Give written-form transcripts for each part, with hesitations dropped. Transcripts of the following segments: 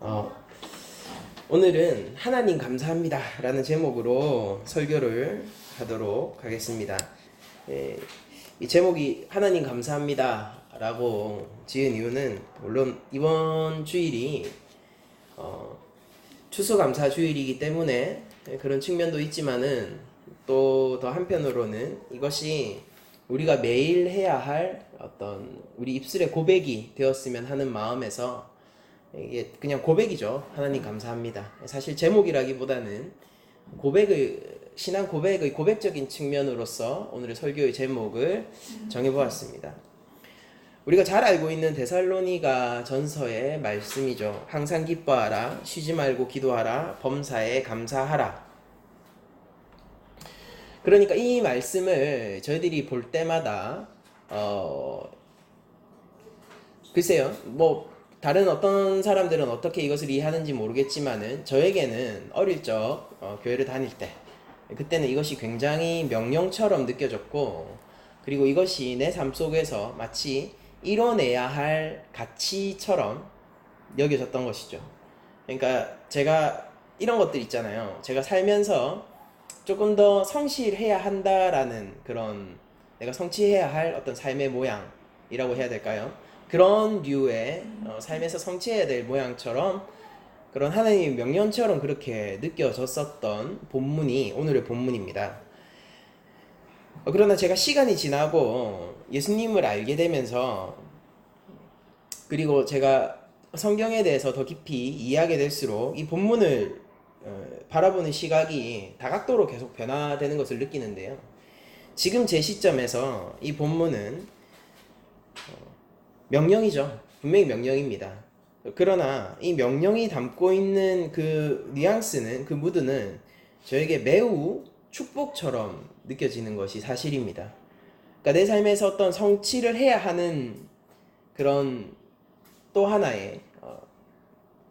어, 오늘은 하나님 감사합니다 라는 제목으로 설교를 하도록 하겠습니다. 예, 이 제목이 하나님 감사합니다 라고 지은 이유는 물론 이번 주일이 추수감사 주일이기 때문에 그런 측면도 있지만은 또 더 한편으로는 이것이 우리가 매일 해야 할 어떤 우리 입술의 고백이 되었으면 하는 마음에서 이게 그냥 고백이죠. 하나님 감사합니다. 사실 제목이라기보다는 신앙 고백의 고백적인 측면으로서 오늘의 설교의 제목을 정해보았습니다. 우리가 잘 알고 있는 데살로니가 전서의 말씀이죠. 항상 기뻐하라, 쉬지 말고 기도하라, 범사에 감사하라. 그러니까 이 말씀을 저희들이 볼 때마다 글쎄요, 다른 어떤 사람들은 어떻게 이것을 이해하는지 모르겠지만은 저에게는 어릴 적 교회를 다닐 때 그때는 이것이 굉장히 명령처럼 느껴졌고, 그리고 이것이 내 삶 속에서 마치 이뤄내야 할 가치처럼 여겨졌던 것이죠. 그러니까 제가 이런 것들 있잖아요. 제가 살면서 조금 더 성실해야 한다라는 그런, 내가 성취해야 할 어떤 삶의 모양이라고 해야 될까요? 그런 류의 삶에서 성취해야 될 모양처럼, 그런 하나님의 명령처럼 그렇게 느껴졌었던 본문이 오늘의 본문입니다. 그러나 제가 시간이 지나고 예수님을 알게 되면서, 그리고 제가 성경에 대해서 더 깊이 이해하게 될수록 이 본문을 바라보는 시각이 다각도로 계속 변화되는 것을 느끼는데요. 지금 제 시점에서 이 본문은 명령이죠. 분명히 명령입니다. 그러나 이 명령이 담고 있는 그 뉘앙스는, 그 무드는 저에게 매우 축복처럼 느껴지는 것이 사실입니다. 그러니까 내 삶에서 어떤 성취를 해야 하는 그런 또 하나의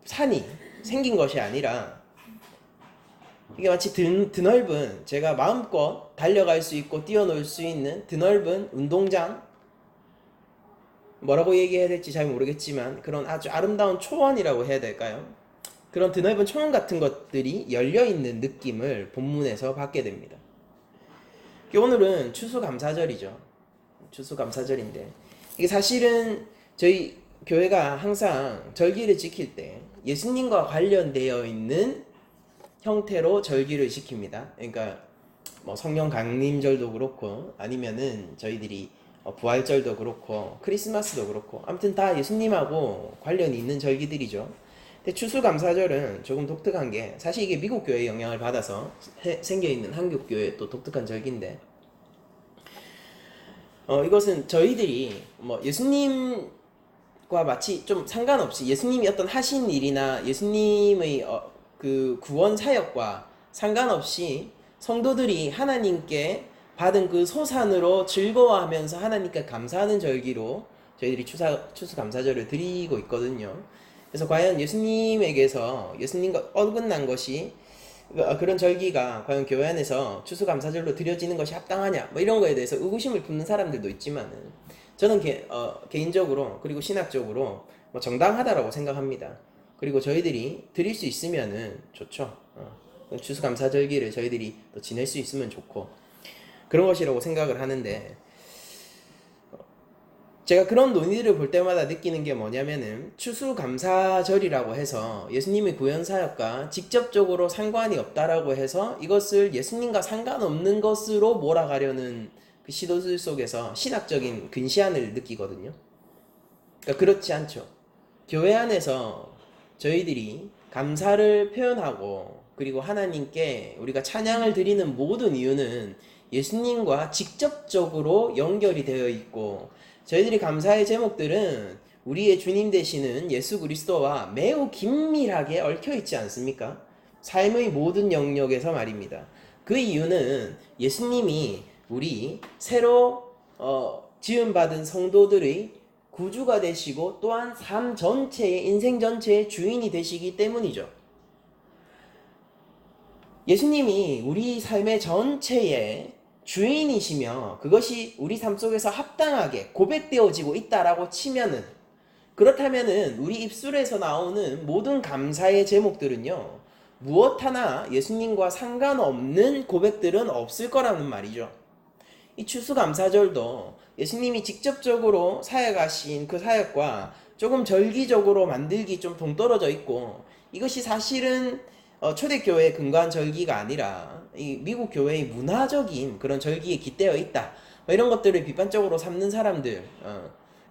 산이 생긴 것이 아니라, 이게 마치 드넓은, 제가 마음껏 달려갈 수 있고 뛰어놀 수 있는 드넓은 운동장, 뭐라고 얘기해야 될지 잘 모르겠지만 그런 아주 아름다운 초원이라고 해야 될까요? 그런 드넓은 초원 같은 것들이 열려있는 느낌을 본문에서 받게 됩니다. 오늘은 추수감사절이죠. 추수감사절인데, 이게 사실은 저희 교회가 항상 절기를 지킬 때 예수님과 관련되어 있는 형태로 절기를 지킵니다. 그러니까 성령 강림절도 그렇고, 아니면은 저희들이 부활절도 그렇고, 크리스마스도 그렇고, 아무튼 다 예수님하고 관련이 있는 절기들이죠. 근데 추수감사절은 조금 독특한 게, 사실 이게 미국 교회의 영향을 받아서 생겨있는 한국 교회의 또 독특한 절기인데, 이것은 저희들이 예수님과 마치 좀 상관없이, 예수님이 어떤 하신 일이나 예수님의 그 구원 사역과 상관없이 성도들이 하나님께 받은 그 소산으로 즐거워하면서 하나님께 감사하는 절기로 저희들이 추수감사절을 드리고 있거든요. 그래서 과연 예수님에게서, 예수님과 어긋난 것이, 그런 절기가 과연 교회 안에서 추수감사절로 드려지는 것이 합당하냐, 이런 거에 대해서 의구심을 품는 사람들도 있지만은, 저는 개인적으로 그리고 신학적으로 정당하다라고 생각합니다. 그리고 저희들이 드릴 수 있으면은 좋죠. 추수감사절기를 저희들이 또 지낼 수 있으면 좋고, 그런 것이라고 생각을 하는데, 제가 그런 논의를 볼 때마다 느끼는 게 뭐냐면은, 추수감사절이라고 해서 예수님의 구원사역과 직접적으로 상관이 없다라고 해서 이것을 예수님과 상관없는 것으로 몰아가려는 그 시도들 속에서 신학적인 근시안을 느끼거든요. 그러니까 그렇지 않죠. 교회 안에서 저희들이 감사를 표현하고, 그리고 하나님께 우리가 찬양을 드리는 모든 이유는 예수님과 직접적으로 연결이 되어 있고, 저희들이 감사의 제목들은 우리의 주님 되시는 예수 그리스도와 매우 긴밀하게 얽혀 있지 않습니까? 삶의 모든 영역에서 말입니다. 그 이유는 예수님이 우리 새로 지음받은 성도들의 구주가 되시고, 또한 삶 전체의, 인생 전체의 주인이 되시기 때문이죠. 예수님이 우리 삶의 전체의 주인이시며 그것이 우리 삶 속에서 합당하게 고백되어지고 있다라고 치면은, 그렇다면은 우리 입술에서 나오는 모든 감사의 제목들은요, 무엇 하나 예수님과 상관없는 고백들은 없을 거라는 말이죠. 이 추수감사절도 예수님이 직접적으로 사역하신 그 사역과 조금 절기적으로 만들기 좀 동떨어져 있고, 이것이 사실은 초대교회에 근거한 절기가 아니라 이 미국 교회의 문화적인 그런 절기에 깃대어 있다, 뭐 이런 것들을 비판적으로 삼는 사람들,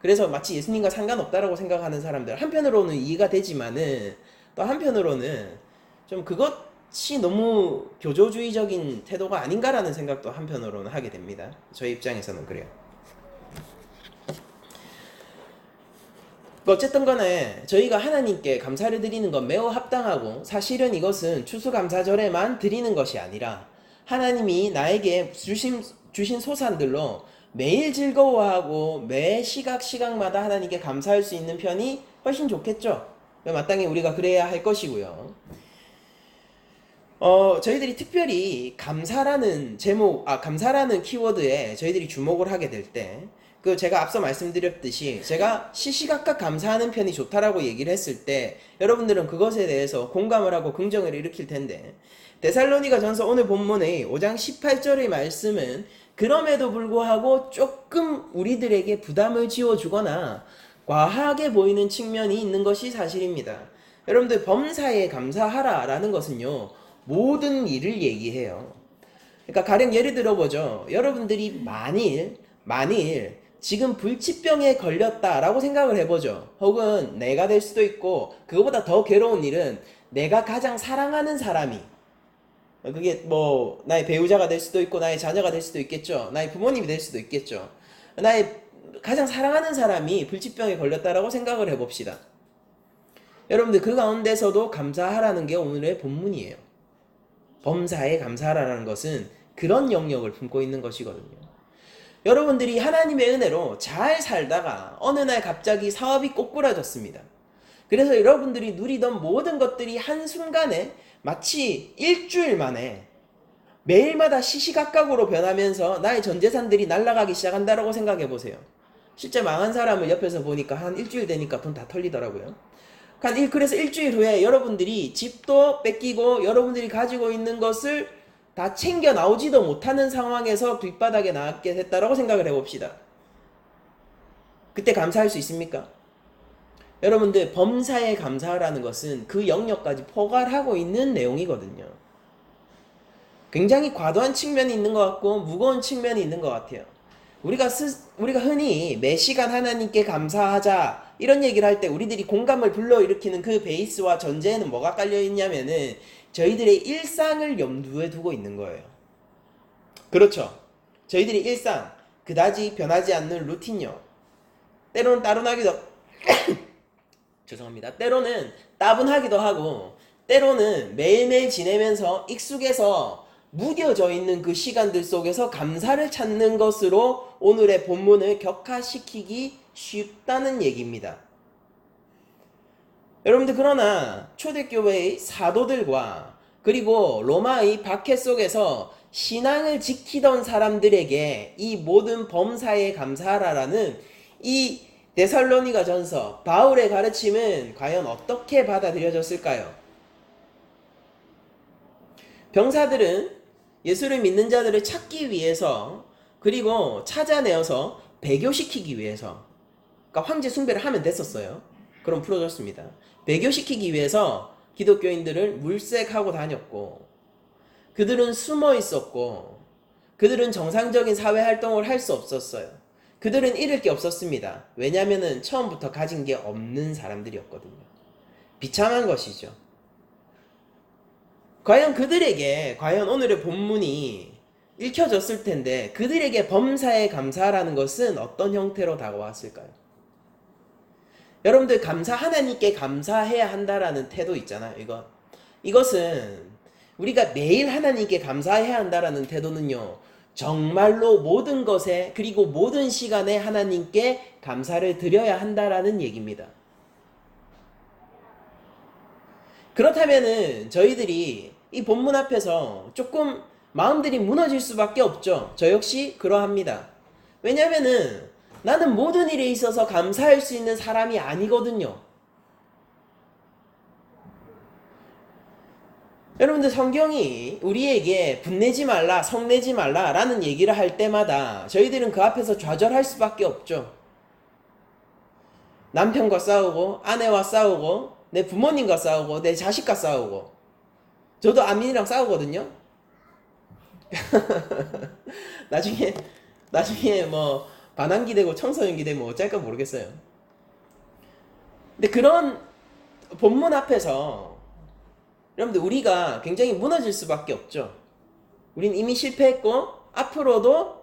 그래서 마치 예수님과 상관없다라고 생각하는 사람들, 한편으로는 이해가 되지만은 또 한편으로는 좀 그것이 너무 교조주의적인 태도가 아닌가라는 생각도 한편으로는 하게 됩니다. 저희 입장에서는 그래요. 어쨌든 간에 저희가 하나님께 감사를 드리는 건 매우 합당하고, 사실은 이것은 추수감사절에만 드리는 것이 아니라 하나님이 나에게 주신 소산들로 매일 즐거워하고 매 시각마다 하나님께 감사할 수 있는 편이 훨씬 좋겠죠. 마땅히 우리가 그래야 할 것이고요. 저희들이 특별히 감사라는 감사라는 키워드에 저희들이 주목을 하게 될 때, 제가 앞서 말씀드렸듯이 제가 시시각각 감사하는 편이 좋다라고 얘기를 했을 때 여러분들은 그것에 대해서 공감을 하고 긍정을 일으킬 텐데, 데살로니가 전서 오늘 본문의 5장 18절의 말씀은 그럼에도 불구하고 조금 우리들에게 부담을 지워주거나 과하게 보이는 측면이 있는 것이 사실입니다. 여러분들, 범사에 감사하라 라는 것은요, 모든 일을 얘기해요. 그러니까 가령 예를 들어보죠. 여러분들이 만일 지금 불치병에 걸렸다라고 생각을 해보죠. 혹은 내가 될 수도 있고, 그거보다 더 괴로운 일은 내가 가장 사랑하는 사람이, 그게 뭐 나의 배우자가 될 수도 있고 나의 자녀가 될 수도 있겠죠. 나의 부모님이 될 수도 있겠죠. 나의 가장 사랑하는 사람이 불치병에 걸렸다라고 생각을 해봅시다. 여러분들, 그 가운데서도 감사하라는 게 오늘의 본문이에요. 범사에 감사하라는 것은 그런 영역을 품고 있는 것이거든요. 여러분들이 하나님의 은혜로 잘 살다가 어느 날 갑자기 사업이 꼬꾸라졌습니다. 그래서 여러분들이 누리던 모든 것들이 한순간에 마치 일주일 만에 매일마다 시시각각으로 변하면서 나의 전 재산들이 날아가기 시작한다라고 생각해 보세요. 실제 망한 사람을 옆에서 보니까 한 일주일 되니까 돈 다 털리더라고요. 그래서 일주일 후에 여러분들이 집도 뺏기고 여러분들이 가지고 있는 것을 다 챙겨 나오지도 못하는 상황에서 뒷바닥에 나왔게 됐다라고 생각을 해봅시다. 그때 감사할 수 있습니까? 여러분들, 범사에 감사하라는 것은 그 영역까지 포괄하고 있는 내용이거든요. 굉장히 과도한 측면이 있는 것 같고 무거운 측면이 있는 것 같아요. 우리가 흔히 매 시간 하나님께 감사하자 이런 얘기를 할 때 우리들이 공감을 불러일으키는 그 베이스와 전제에는 뭐가 깔려있냐면은 저희들의 일상을 염두에 두고 있는 거예요. 그렇죠. 저희들이 일상, 그다지 변하지 않는 루틴요. 때로는 따분하기도 죄송합니다. 때로는 따분하기도 하고, 때로는 매일매일 지내면서 익숙해서 무뎌져 있는 그 시간들 속에서 감사를 찾는 것으로 오늘의 본문을 격화시키기 쉽다는 얘기입니다. 여러분들, 그러나 초대교회의 사도들과 그리고 로마의 박해 속에서 신앙을 지키던 사람들에게 이 모든 범사에 감사하라라는 이 데살로니가 전서 바울의 가르침은 과연 어떻게 받아들여졌을까요? 병사들은 예수를 믿는 자들을 찾기 위해서, 그리고 찾아내어서 배교시키기 위해서, 그러니까 황제 숭배를 하면 됐었어요. 그럼 풀어줬습니다. 배교시키기 위해서 기독교인들을 물색하고 다녔고, 그들은 숨어 있었고, 그들은 정상적인 사회 활동을 할 수 없었어요. 그들은 잃을 게 없었습니다. 왜냐하면 처음부터 가진 게 없는 사람들이었거든요. 비참한 것이죠. 과연 오늘의 본문이 읽혀졌을 텐데 그들에게 범사에 감사라는 것은 어떤 형태로 다가왔을까요? 여러분들, 하나님께 감사해야 한다라는 태도 있잖아요. 이것은 우리가 매일 하나님께 감사해야 한다라는 태도는요, 정말로 모든 것에 그리고 모든 시간에 하나님께 감사를 드려야 한다라는 얘기입니다. 그렇다면은 저희들이 이 본문 앞에서 조금 마음들이 무너질 수밖에 없죠. 저 역시 그러합니다. 왜냐면은 나는 모든 일에 있어서 감사할 수 있는 사람이 아니거든요. 여러분들 성경이 우리에게 분내지 말라, 성내지 말라 라는 얘기를 할 때마다 저희들은 그 앞에서 좌절할 수밖에 없죠. 남편과 싸우고 아내와 싸우고 내 부모님과 싸우고 내 자식과 싸우고 저도 아민이랑 싸우거든요. 나중에 뭐 반항기 되고 청소년기 되면 어쩔까 모르겠어요. 근데 그런 본문 앞에서 여러분들 우리가 굉장히 무너질 수밖에 없죠. 우린 이미 실패했고 앞으로도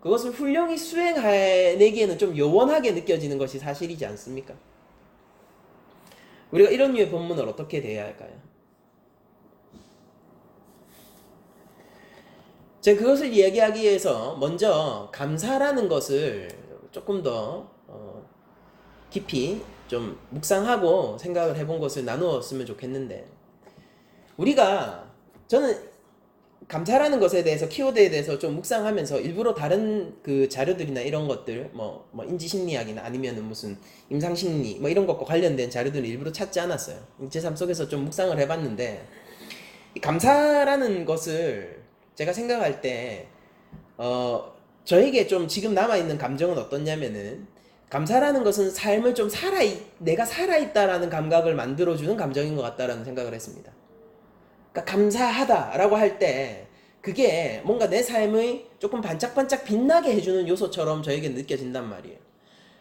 그것을 훌륭히 수행해내기에는 좀 요원하게 느껴지는 것이 사실이지 않습니까? 우리가 이런 류의 본문을 어떻게 대해야 할까요? 제가 그것을 이야기하기 위해서 먼저 감사라는 것을 조금 더 깊이 좀 묵상하고 생각을 해본 것을 나누었으면 좋겠는데, 저는 감사라는 것에 대해서 키워드에 대해서 좀 묵상하면서 일부러 다른 그 자료들이나 이런 것들 뭐 인지심리학이나 아니면은 무슨 임상심리 뭐 이런 것과 관련된 자료들을 일부러 찾지 않았어요. 제 삶 속에서 좀 묵상을 해봤는데, 이 감사라는 것을 제가 생각할 때 저에게 좀 지금 남아있는 감정은 어떻냐면은, 감사라는 것은 삶을 좀 내가 살아있다라는 감각을 만들어주는 감정인 것 같다라는 생각을 했습니다. 그러니까 감사하다라고 할 때 그게 뭔가 내 삶의 조금 반짝반짝 빛나게 해주는 요소처럼 저에게 느껴진단 말이에요.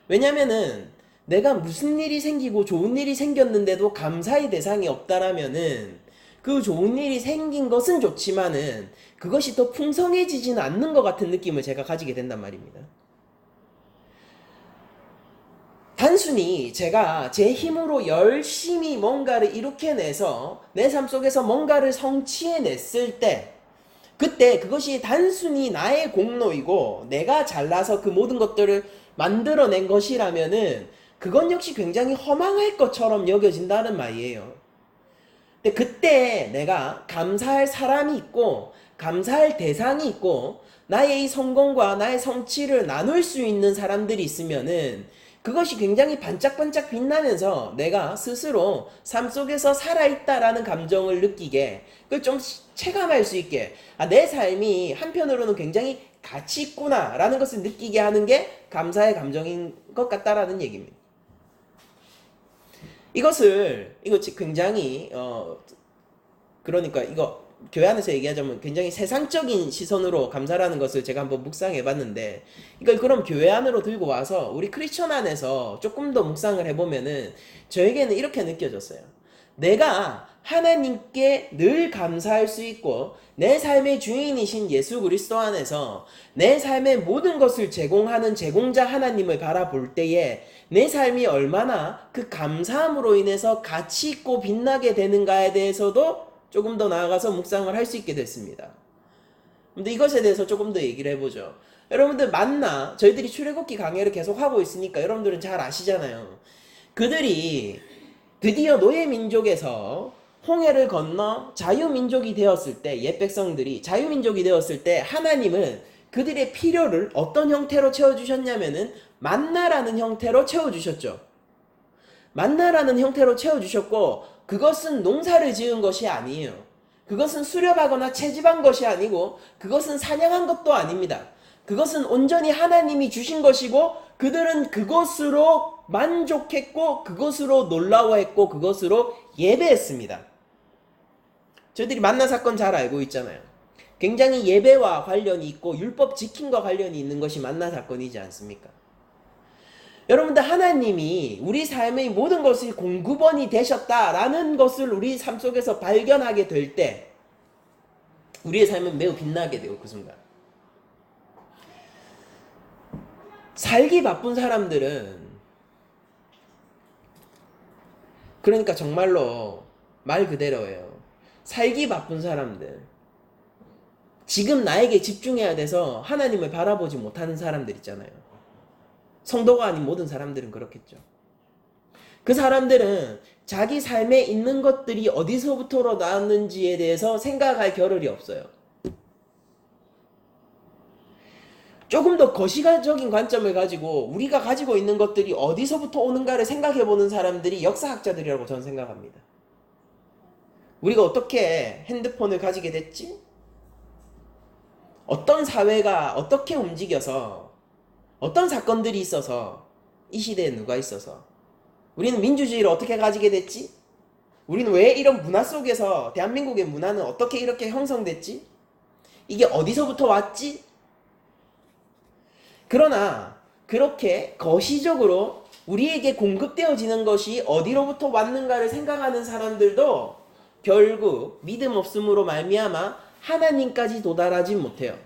왜냐면은 내가 무슨 일이 생기고 좋은 일이 생겼는데도 감사의 대상이 없다라면은 그 좋은 일이 생긴 것은 좋지만은 그것이 더 풍성해지지는 않는 것 같은 느낌을 제가 가지게 된단 말입니다. 단순히 제가 제 힘으로 열심히 뭔가를 이룩해내서 내 삶 속에서 뭔가를 성취해냈을 때, 그때 그것이 단순히 나의 공로이고 내가 잘나서 그 모든 것들을 만들어낸 것이라면은 그건 역시 굉장히 허망할 것처럼 여겨진다는 말이에요. 근데 그때 내가 감사할 사람이 있고 감사할 대상이 있고 나의 이 성공과 나의 성취를 나눌 수 있는 사람들이 있으면은 그것이 굉장히 반짝반짝 빛나면서 내가 스스로 삶 속에서 살아있다라는 감정을 느끼게, 그걸 좀 체감할 수 있게, 내 삶이 한편으로는 굉장히 가치 있구나 라는 것을 느끼게 하는 게 감사의 감정인 것 같다라는 얘기입니다. 이거 굉장히 그러니까 이거 교회 안에서 얘기하자면 굉장히 세상적인 시선으로 감사라는 것을 제가 한번 묵상해 봤는데, 이걸 그럼 교회 안으로 들고 와서 우리 크리스천 안에서 조금 더 묵상을 해보면은 저에게는 이렇게 느껴졌어요. 내가 하나님께 늘 감사할 수 있고 내 삶의 주인이신 예수 그리스도 안에서 내 삶의 모든 것을 제공하는 제공자 하나님을 바라볼 때에 내 삶이 얼마나 그 감사함으로 인해서 가치 있고 빛나게 되는가에 대해서도 조금 더 나아가서 묵상을 할 수 있게 됐습니다. 근데 이것에 대해서 조금 더 얘기를 해보죠. 여러분들 저희들이 출애굽기 강해를 계속 하고 있으니까 여러분들은 잘 아시잖아요. 그들이 드디어 노예 민족에서 홍해를 건너 자유민족이 되었을 때, 옛 백성들이 자유민족이 되었을 때 하나님은 그들의 필요를 어떤 형태로 채워주셨냐면은 만나라는 형태로 채워주셨죠. 만나라는 형태로 채워주셨고, 그것은 농사를 지은 것이 아니에요. 그것은 수렵하거나 채집한 것이 아니고 그것은 사냥한 것도 아닙니다. 그것은 온전히 하나님이 주신 것이고 그들은 그것으로 만족했고 그것으로 놀라워했고 그것으로 예배했습니다. 저희들이 만나 사건 잘 알고 있잖아요. 굉장히 예배와 관련이 있고 율법 지킴과 관련이 있는 것이 만나 사건이지 않습니까? 여러분들, 하나님이 우리 삶의 모든 것이 공급원이 되셨다라는 것을 우리 삶 속에서 발견하게 될 때 우리의 삶은 매우 빛나게 되고, 그 순간 살기 바쁜 사람들은, 그러니까 정말로 말 그대로예요. 살기 바쁜 사람들, 지금 나에게 집중해야 돼서 하나님을 바라보지 못하는 사람들 있잖아요. 성도가 아닌 모든 사람들은 그렇겠죠. 그 사람들은 자기 삶에 있는 것들이 어디서부터로 나왔는지에 대해서 생각할 겨를이 없어요. 조금 더 거시적인 관점을 가지고 우리가 가지고 있는 것들이 어디서부터 오는가를 생각해보는 사람들이 역사학자들이라고 저는 생각합니다. 우리가 어떻게 핸드폰을 가지게 됐지? 어떤 사회가 어떻게 움직여서 어떤 사건들이 있어서 이 시대에 누가 있어서 우리는 민주주의를 어떻게 가지게 됐지? 우리는 왜 이런 문화 속에서 대한민국의 문화는 어떻게 이렇게 형성됐지? 이게 어디서부터 왔지? 그러나 그렇게 거시적으로 우리에게 공급되어지는 것이 어디로부터 왔는가를 생각하는 사람들도 결국 믿음 없음으로 말미암아 하나님까지 도달하지 못해요.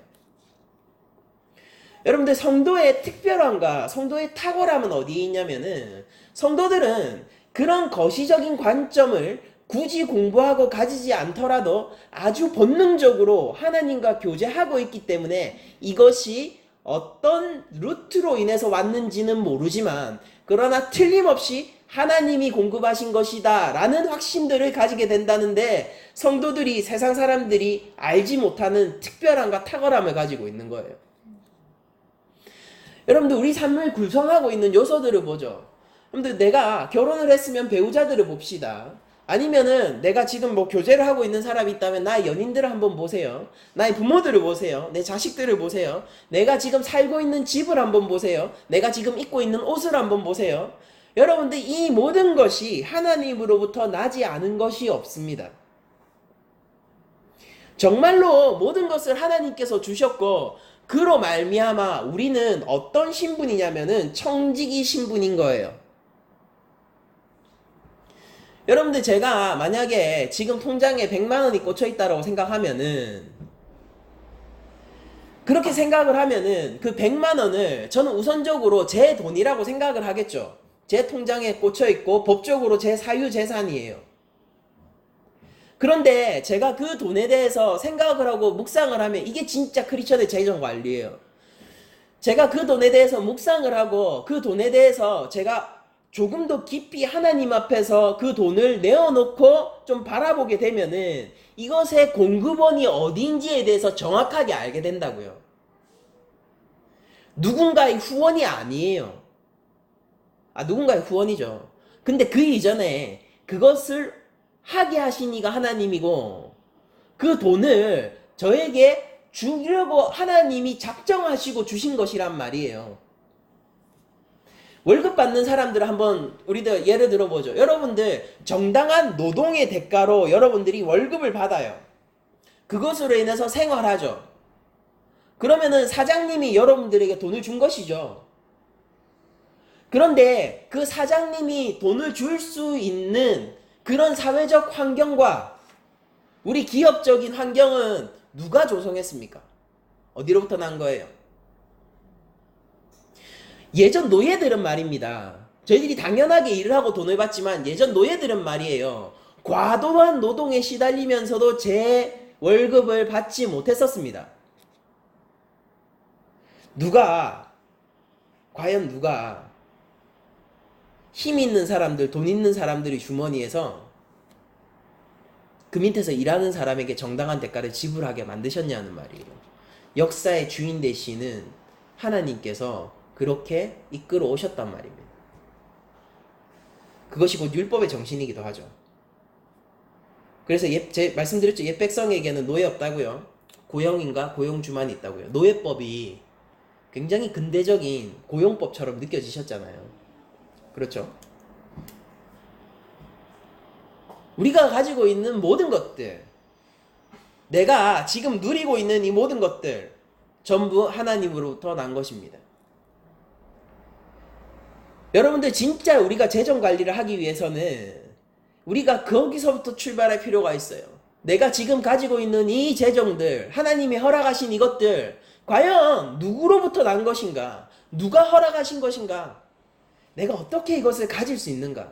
여러분들 성도의 특별함과 성도의 탁월함은 어디에 있냐면은 성도들은 그런 거시적인 관점을 굳이 공부하고 가지지 않더라도 아주 본능적으로 하나님과 교제하고 있기 때문에 이것이 어떤 루트로 인해서 왔는지는 모르지만 그러나 틀림없이 하나님이 공급하신 것이다 라는 확신들을 가지게 된다는데 성도들이 세상 사람들이 알지 못하는 특별함과 탁월함을 가지고 있는 거예요. 여러분들 우리 삶을 구성하고 있는 요소들을 보죠. 여러분들 내가 결혼을 했으면 배우자들을 봅시다. 아니면은 내가 지금 뭐 교제를 하고 있는 사람이 있다면 나의 연인들을 한번 보세요. 나의 부모들을 보세요. 내 자식들을 보세요. 내가 지금 살고 있는 집을 한번 보세요. 내가 지금 입고 있는 옷을 한번 보세요. 여러분들 이 모든 것이 하나님으로부터 나지 않은 것이 없습니다. 정말로 모든 것을 하나님께서 주셨고 그로 말미암아 우리는 어떤 신분이냐면은 청지기 신분인 거예요. 여러분들 제가 만약에 지금 통장에 100만 원이 꽂혀 있다라고 생각하면은 그렇게 생각을 하면은 그 100만 원을 저는 우선적으로 제 돈이라고 생각을 하겠죠. 제 통장에 꽂혀 있고 법적으로 제 사유 재산이에요. 그런데 제가 그 돈에 대해서 생각을 하고 묵상을 하면 이게 진짜 크리스천의 재정 관리예요. 제가 그 돈에 대해서 묵상을 하고 그 돈에 대해서 제가 조금 더 깊이 하나님 앞에서 그 돈을 내어놓고 좀 바라보게 되면은 이것의 공급원이 어디인지에 대해서 정확하게 알게 된다고요. 누군가의 후원이 아니에요. 누군가의 후원이죠. 근데 그 이전에 그것을 하게 하신 이가 하나님이고 그 돈을 저에게 주려고 하나님이 작정하시고 주신 것이란 말이에요. 월급 받는 사람들을 한번 우리들 예를 들어보죠. 여러분들 정당한 노동의 대가로 여러분들이 월급을 받아요. 그것으로 인해서 생활하죠. 그러면은 사장님이 여러분들에게 돈을 준 것이죠. 그런데 그 사장님이 돈을 줄 수 있는 그런 사회적 환경과 우리 기업적인 환경은 누가 조성했습니까? 어디로부터 난 거예요? 예전 노예들은 말입니다. 저희들이 당연하게 일을 하고 돈을 받지만 예전 노예들은 말이에요. 과도한 노동에 시달리면서도 제 월급을 받지 못했었습니다. 과연 누가 힘 있는 사람들, 돈 있는 사람들의 주머니에서 그 밑에서 일하는 사람에게 정당한 대가를 지불하게 만드셨냐는 말이에요. 역사의 주인 되시는 하나님께서 그렇게 이끌어 오셨단 말입니다. 그것이 곧 율법의 정신이기도 하죠. 그래서 제 말씀드렸죠. 옛 백성에게는 노예 없다고요. 고용인과 고용주만 있다고요. 노예법이 굉장히 근대적인 고용법처럼 느껴지셨잖아요. 그렇죠? 우리가 가지고 있는 모든 것들, 내가 지금 누리고 있는 이 모든 것들 전부 하나님으로부터 난 것입니다. 여러분들 진짜 우리가 재정 관리를 하기 위해서는 우리가 거기서부터 출발할 필요가 있어요. 내가 지금 가지고 있는 이 재정들, 하나님이 허락하신 이것들 과연 누구로부터 난 것인가? 누가 허락하신 것인가? 내가 어떻게 이것을 가질 수 있는가?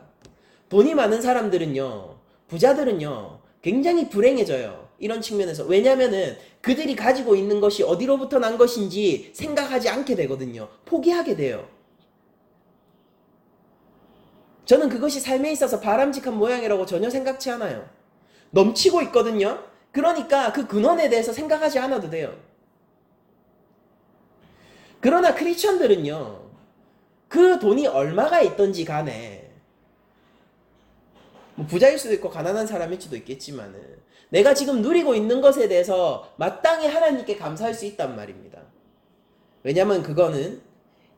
돈이 많은 사람들은요, 부자들은요, 굉장히 불행해져요. 이런 측면에서. 왜냐면은 그들이 가지고 있는 것이 어디로부터 난 것인지 생각하지 않게 되거든요. 포기하게 돼요. 저는 그것이 삶에 있어서 바람직한 모양이라고 전혀 생각치 않아요. 넘치고 있거든요. 그러니까 그 근원에 대해서 생각하지 않아도 돼요. 그러나 크리스천들은요, 그 돈이 얼마가 있던지 간에 뭐 부자일 수도 있고 가난한 사람일 수도 있겠지만은 내가 지금 누리고 있는 것에 대해서 마땅히 하나님께 감사할 수 있단 말입니다. 왜냐면 그거는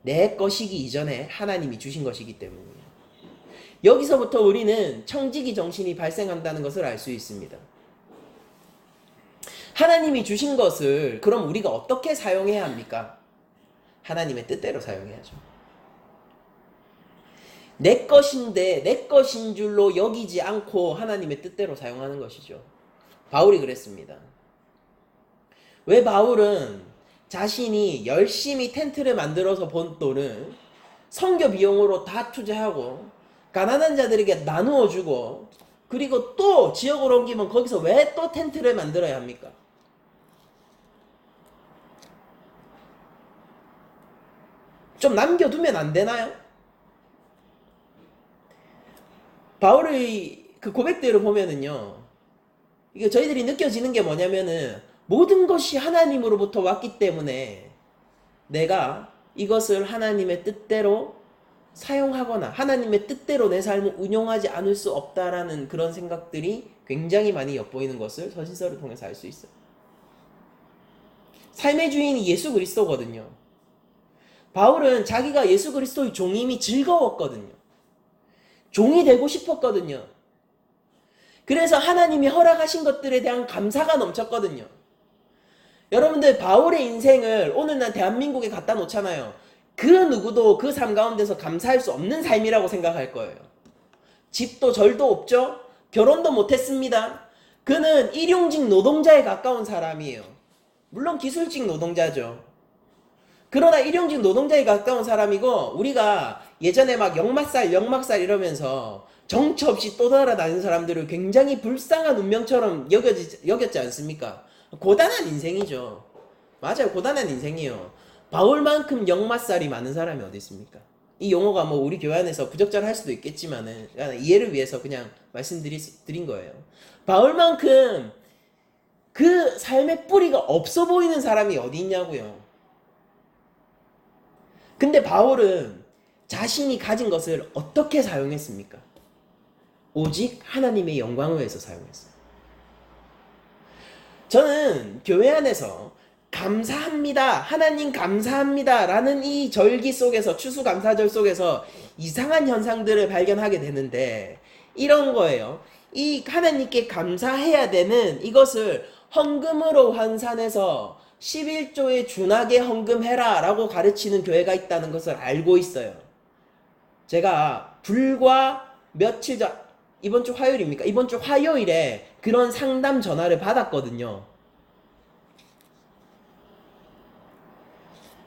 내 것이기 이전에 하나님이 주신 것이기 때문이에요. 여기서부터 우리는 청지기 정신이 발생한다는 것을 알 수 있습니다. 하나님이 주신 것을 그럼 우리가 어떻게 사용해야 합니까? 하나님의 뜻대로 사용해야죠. 내 것인데 내 것인 줄로 여기지 않고 하나님의 뜻대로 사용하는 것이죠. 바울이 그랬습니다. 왜 바울은 자신이 열심히 텐트를 만들어서 번 돈을 선교 비용으로 다 투자하고 가난한 자들에게 나누어 주고 그리고 또 지역으로 옮기면 거기서 왜 또 텐트를 만들어야 합니까? 좀 남겨두면 안 되나요? 바울의 그 고백대로 보면은요, 이게 저희들이 느껴지는 게 뭐냐면은 모든 것이 하나님으로부터 왔기 때문에 내가 이것을 하나님의 뜻대로 사용하거나 하나님의 뜻대로 내 삶을 운용하지 않을 수 없다라는 그런 생각들이 굉장히 많이 엿보이는 것을 서신서를 통해서 알 수 있어요. 삶의 주인이 예수 그리스도거든요. 바울은 자기가 예수 그리스도의 종임이 즐거웠거든요. 종이 되고 싶었거든요. 그래서 하나님이 허락하신 것들에 대한 감사가 넘쳤거든요. 여러분들 바울의 인생을 오늘날 대한민국에 갖다 놓잖아요. 그 누구도 그 삶 가운데서 감사할 수 없는 삶이라고 생각할 거예요. 집도 절도 없죠. 결혼도 못했습니다. 그는 일용직 노동자에 가까운 사람이에요. 물론 기술직 노동자죠. 그러나 일용직 노동자에 가까운 사람이고 우리가 예전에 막 역막살 이러면서 정처 없이 떠돌아다니는 사람들을 굉장히 불쌍한 운명처럼 여겼지 않습니까? 고단한 인생이죠. 맞아요. 고단한 인생이에요. 바울만큼 역마살이 많은 사람이 어디 있습니까? 이 용어가 뭐 우리 교회 안에서 부적절할 수도 있겠지만은 이해를 위해서 그냥 말씀드린 거예요. 바울만큼 그 삶의 뿌리가 없어 보이는 사람이 어디 있냐고요. 근데 바울은 자신이 가진 것을 어떻게 사용했습니까? 오직 하나님의 영광을 위해서 사용했어요. 저는 교회 안에서 감사합니다. 하나님 감사합니다. 라는 이 절기 속에서, 추수감사절 속에서 이상한 현상들을 발견하게 되는데, 이런 거예요. 이 하나님께 감사해야 되는 이것을 헌금으로 환산해서 11조에 준하게 헌금해라 라고 가르치는 교회가 있다는 것을 알고 있어요. 제가 불과 며칠 전, 이번 주 화요일입니까? 이번 주 화요일에 그런 상담 전화를 받았거든요.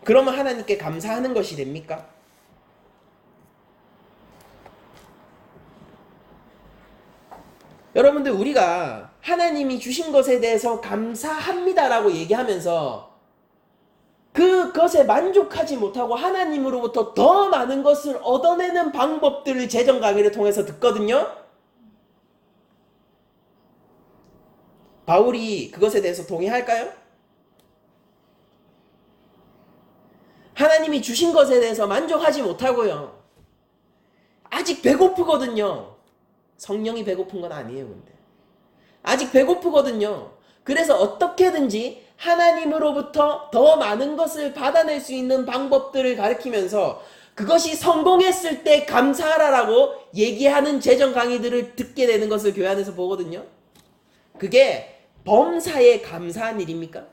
그러면 하나님께 감사하는 것이 됩니까? 여러분들 우리가 하나님이 주신 것에 대해서 감사합니다라고 얘기하면서 그것에 만족하지 못하고 하나님으로부터 더 많은 것을 얻어내는 방법들을 재정 강의를 통해서 듣거든요. 바울이 그것에 대해서 동의할까요? 하나님이 주신 것에 대해서 만족하지 못하고요. 아직 배고프거든요. 성령이 배고픈 건 아니에요, 근데. 아직 배고프거든요. 그래서 어떻게든지 하나님으로부터 더 많은 것을 받아낼 수 있는 방법들을 가르치면서 그것이 성공했을 때 감사하라라고 얘기하는 재정 강의들을 듣게 되는 것을 교회 안에서 보거든요. 그게 범사에 감사한 일입니까?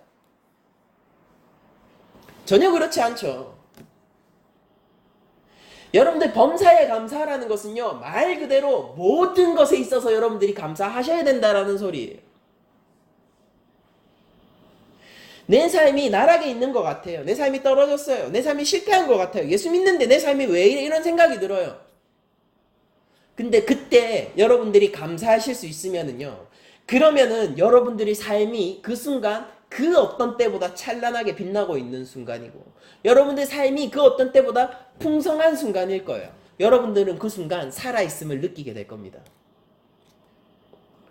전혀 그렇지 않죠. 여러분들 범사에 감사하라는 것은요, 말 그대로 모든 것에 있어서 여러분들이 감사하셔야 된다라는 소리예요. 내 삶이 나락에 있는 것 같아요. 내 삶이 떨어졌어요. 내 삶이 실패한 것 같아요. 예수 믿는데 내 삶이 왜 이래? 이런 생각이 들어요. 근데 그때 여러분들이 감사하실 수 있으면은요, 그러면은 여러분들의 삶이 그 순간 그 어떤 때보다 찬란하게 빛나고 있는 순간이고 여러분들 삶이 그 어떤 때보다 풍성한 순간일 거예요. 여러분들은 그 순간 살아있음을 느끼게 될 겁니다.